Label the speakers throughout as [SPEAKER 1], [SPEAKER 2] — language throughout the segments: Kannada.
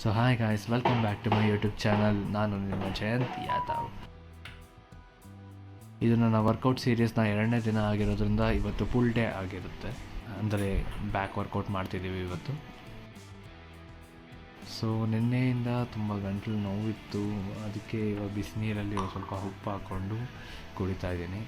[SPEAKER 1] So hi guys, welcome back to my YouTube channel. ನಾನು ನಿಮ್ಮ ಜಯಂತ್ ಯಾದವ್. ಇದು ನನ್ನ ವರ್ಕೌಟ್ ಸೀರೀಸ್ನ 2ನೇ ದಿನ ಆಗಿರೋದ್ರಿಂದ ಇವತ್ತು ಫುಲ್ ಡೇ ಆಗಿರುತ್ತೆ. ಅಂದರೆ ಬ್ಯಾಕ್ ವರ್ಕೌಟ್ ಮಾಡ್ತಿದ್ದೀವಿ ಇವತ್ತು. ಸೊ ನಿನ್ನೆಯಿಂದ ತುಂಬ ಗಂಟಲು ನೋವಿತ್ತು, ಅದಕ್ಕೆ ಇವಾಗ ಬಿಸಿನೀರಲ್ಲಿ ಸ್ವಲ್ಪ ಉಪ್ಪು ಹಾಕ್ಕೊಂಡು ಕುಡಿತಾ ಇದ್ದೀನಿ.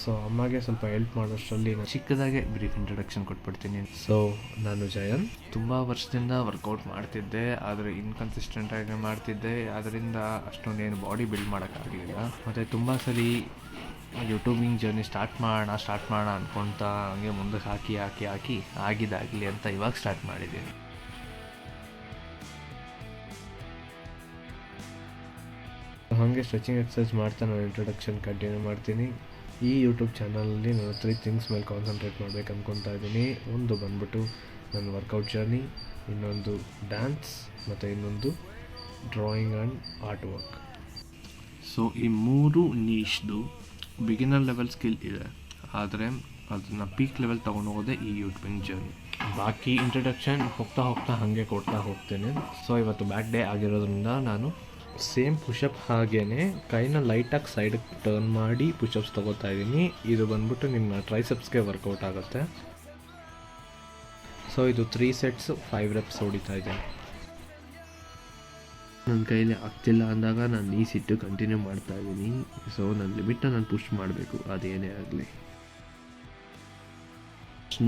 [SPEAKER 1] ಸೊ ಅಮ್ಮಗೆ ಸ್ವಲ್ಪ ಹೆಲ್ಪ್ ಮಾಡೋಷ್ಟರಲ್ಲಿ ಚಿಕ್ಕದಾಗೆ ಬ್ರೀಫ್ ಇಂಟ್ರೊಡಕ್ಷನ್ ಕೊಟ್ಬಿಡ್ತೀನಿ. ಸೊ ನಾನು ಜಯಂತ್. ತುಂಬ ವರ್ಷದಿಂದ ವರ್ಕೌಟ್ ಮಾಡ್ತಿದ್ದೆ, ಆದರೆ ಇನ್ಕನ್ಸಿಸ್ಟೆಂಟಾಗಿ ಮಾಡ್ತಿದ್ದೆ. ಅದರಿಂದ ಅಷ್ಟೊಂದೇನು ಬಾಡಿ ಬಿಲ್ಡ್ ಮಾಡೋಕ್ಕಾಗಲಿಲ್ಲ. ಮತ್ತು ತುಂಬ ಸಲ ಯೂಟ್ಯೂಬಿಂಗ್ ಜರ್ನಿ ಸ್ಟಾರ್ಟ್ ಮಾಡೋಣ ಅಂದ್ಕೊಳ್ತಾ ಹಂಗೆ ಮುಂದಕ್ಕೆ ಹಾಕಿ ಆಗಿದ್ದಾಗಲಿ ಅಂತ ಇವಾಗ ಸ್ಟಾರ್ಟ್ ಮಾಡಿದ್ದೀನಿ. ಹಾಗೆ ಸ್ಟ್ರೆಚಿಂಗ್ ಎಕ್ಸಸೈಸ್ ಮಾಡ್ತಾ ನಾನು ಇಂಟ್ರೊಡಕ್ಷನ್ ಕಂಟಿನ್ಯೂ ಮಾಡ್ತೀನಿ. ಈ ಯೂಟ್ಯೂಬ್ ಚಾನಲಲ್ಲಿ ನಾನು 3 ಥಿಂಗ್ಸ್ ಮೇಲೆ ಕಾನ್ಸಂಟ್ರೇಟ್ ಮಾಡ್ಬೇಕು ಅಂದ್ಕೊತಾ ಇದ್ದೀನಿ. ಒಂದು ಬಂದ್ಬಿಟ್ಟು ನನ್ನ ವರ್ಕೌಟ್ ಜರ್ನಿ, ಇನ್ನೊಂದು ಡ್ಯಾನ್ಸ್, ಮತ್ತು ಇನ್ನೊಂದು drawing and art work. So ಈ 3 ನೀಶ್ದು ಬಿಗಿನರ್ ಲೆವೆಲ್ ಸ್ಕಿಲ್ ಇದೆ, ಆದರೆ ಅದನ್ನು ಪೀಕ್ ಲೆವೆಲ್ ತೊಗೊಂಡೋಗೋದೇ ಈ ಯೂಟ್ಯೂಬಿಂಗ್ ಜರ್ನಿ. ಬಾಕಿ ಇಂಟ್ರೊಡಕ್ಷನ್ ಹೋಗ್ತಾ ಹಾಗೆ ಕೊಡ್ತಾ ಹೋಗ್ತೇನೆ. ಸೊ ಇವತ್ತು ಬ್ಯಾಕ್ ಡೇ ಆಗಿರೋದ್ರಿಂದ ನಾನು ಸೇಮ್ ಪುಷಪ್ ಹಾಗೇ ಕೈನ ಲೈಟಾಗಿ ಸೈಡಿಗೆ ಟರ್ನ್ ಮಾಡಿ ಪುಷಪ್ಸ್ ತೊಗೋತಾ ಇದ್ದೀನಿ. ಇದು ಬಂದ್ಬಿಟ್ಟು ನಿಮ್ಮ ಟ್ರೈಸೆಪ್ಸ್ಗೆ ವರ್ಕೌಟ್ ಆಗುತ್ತೆ. ಸೊ ಇದು 3 ಸೆಟ್ಸ್ 5 reps ಹೊಡಿತಾ ಇದ್ದೀನಿ. ನನ್ನ ಕೈಲಿ ಆಗ್ತಿಲ್ಲ ಅಂದಾಗ ನಾನು ಈ ಸಿಟ್ಟು ಕಂಟಿನ್ಯೂ ಮಾಡ್ತಾ ಇದ್ದೀನಿ. ಸೊ ನನ್ನ ಲಿಮಿಟ್ನ ನಾನು ಪುಷ್ ಮಾಡಬೇಕು, ಅದೇನೇ ಆಗಲಿ.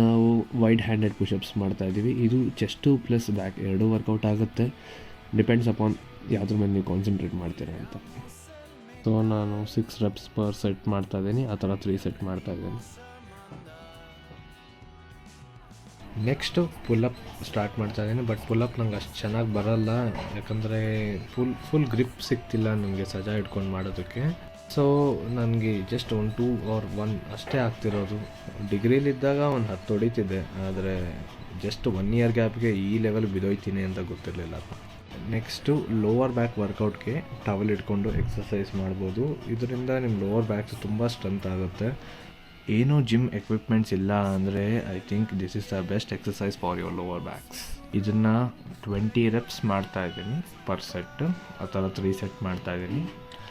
[SPEAKER 1] ನಾವು ವೈಡ್ ಹ್ಯಾಂಡೆಡ್ ಪುಷಪ್ಸ್ ಮಾಡ್ತಾ ಇದ್ದೀವಿ. ಇದು ಚೆಸ್ಟು ಪ್ಲಸ್ ಬ್ಯಾಕ್ 2 ವರ್ಕೌಟ್ ಆಗುತ್ತೆ. ಡಿಪೆಂಡ್ಸ್ ಅಪಾನ್ ಯಾವುದ್ರ ಮೇಲೆ ನೀವು ಕಾನ್ಸಂಟ್ರೇಟ್ ಮಾಡ್ತೀರಾ ಅಂತ. ಸೊ ನಾನು 6 reps ಪರ್ ಸೆಟ್ ಮಾಡ್ತಾ ಇದ್ದೀನಿ, ಆ ಥರ 3 ಸೆಟ್ ಮಾಡ್ತಾ ಇದ್ದೀನಿ. ನೆಕ್ಸ್ಟು ಪುಲ್ಲಪ್ ಸ್ಟಾರ್ಟ್ ಮಾಡ್ತಾ ಇದ್ದೀನಿ. ಬಟ್ ಪುಲ್ಲಪ್ ನಂಗೆ ಅಷ್ಟು ಚೆನ್ನಾಗಿ ಬರಲ್ಲ, ಯಾಕಂದರೆ ಫುಲ್ ಗ್ರಿಪ್ ಸಿಗ್ತಿಲ್ಲ ನನಗೆ ಸಜಾ ಹಿಡ್ಕೊಂಡು ಮಾಡೋದಕ್ಕೆ. ಸೊ ನನಗೆ ಜಸ್ಟ್ 1, 2 or 1 ಅಷ್ಟೇ ಆಗ್ತಿರೋದು. ಡಿಗ್ರಿಲಿದ್ದಾಗ ಒಂದು 10 ಹೊಡಿತಿದ್ದೆ, ಆದರೆ ಜಸ್ಟ್ 1 year ಗ್ಯಾಪ್ಗೆ ಈ ಲೆವೆಲ್ ಬಿದ್ದೋಯ್ತೀನಿ ಅಂತ ಗೊತ್ತಿರಲಿಲ್ಲ. ನೆಕ್ಸ್ಟು ಲೋವರ್ ಬ್ಯಾಕ್ ವರ್ಕೌಟ್ಗೆ ಟವಲ್ ಇಟ್ಕೊಂಡು ಎಕ್ಸಸೈಸ್ ಮಾಡ್ಬೋದು. ಇದರಿಂದ ನಿಮ್ಮ ಲೋವರ್ ಬ್ಯಾಕ್ಸ್ ತುಂಬ ಸ್ಟ್ರೆಂತ್ ಆಗುತ್ತೆ. ಏನೂ ಜಿಮ್ ಎಕ್ವಿಪ್ಮೆಂಟ್ಸ್ ಇಲ್ಲ ಅಂದರೆ I think this is the best exercise for your lower backs. ಇದನ್ನು 20 reps ಮಾಡ್ತಾ ಇದ್ದೀನಿ ಪರ್ ಸೆಟ್, ಆ ಥರ 3 ಸೆಟ್ ಮಾಡ್ತಾ ಇದ್ದೀನಿ.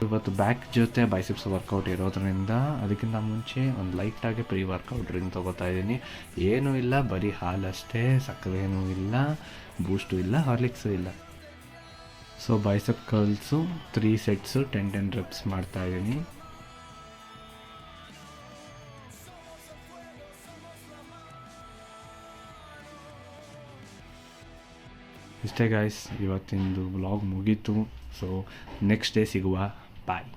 [SPEAKER 1] ಇವತ್ತು ಬ್ಯಾಕ್ ಜೊತೆ ಬೈಸೆಪ್ಸ್ ವರ್ಕೌಟ್ ಇರೋದ್ರಿಂದ ಅದಕ್ಕಿಂತ ಮುಂಚೆ ಒಂದು ಲೈಟಾಗಿ ಪ್ರೀ ವರ್ಕೌಟ್ ಡ್ರಿಂಕ್ ತೊಗೋತಾ ಇದ್ದೀನಿ. ಏನೂ ಇಲ್ಲ, ಬರೀ ಹಾಲಷ್ಟೇ, ಸಕ್ಕರೆ ಏನೂ ಇಲ್ಲ, ಬೂಸ್ಟು ಇಲ್ಲ, ಹಾರ್ಲಿಕ್ಸು ಇಲ್ಲ. ಸೊ ಬೈಸೆಪ್ ಕರ್ಲ್ಸು 3 ಸೆಟ್ಸು 10 reps ಮಾಡ್ತಾ ಇದ್ದೀನಿ. ಇಷ್ಟೇ ಗಾಯ್ಸ್, ಇವತ್ತಿಂದು ವ್ಲಾಗ್ ಮುಗೀತು. ಸೊ ನೆಕ್ಸ್ಟ್ ಡೇ ಸಿಗುವ. ಬಾಯ್.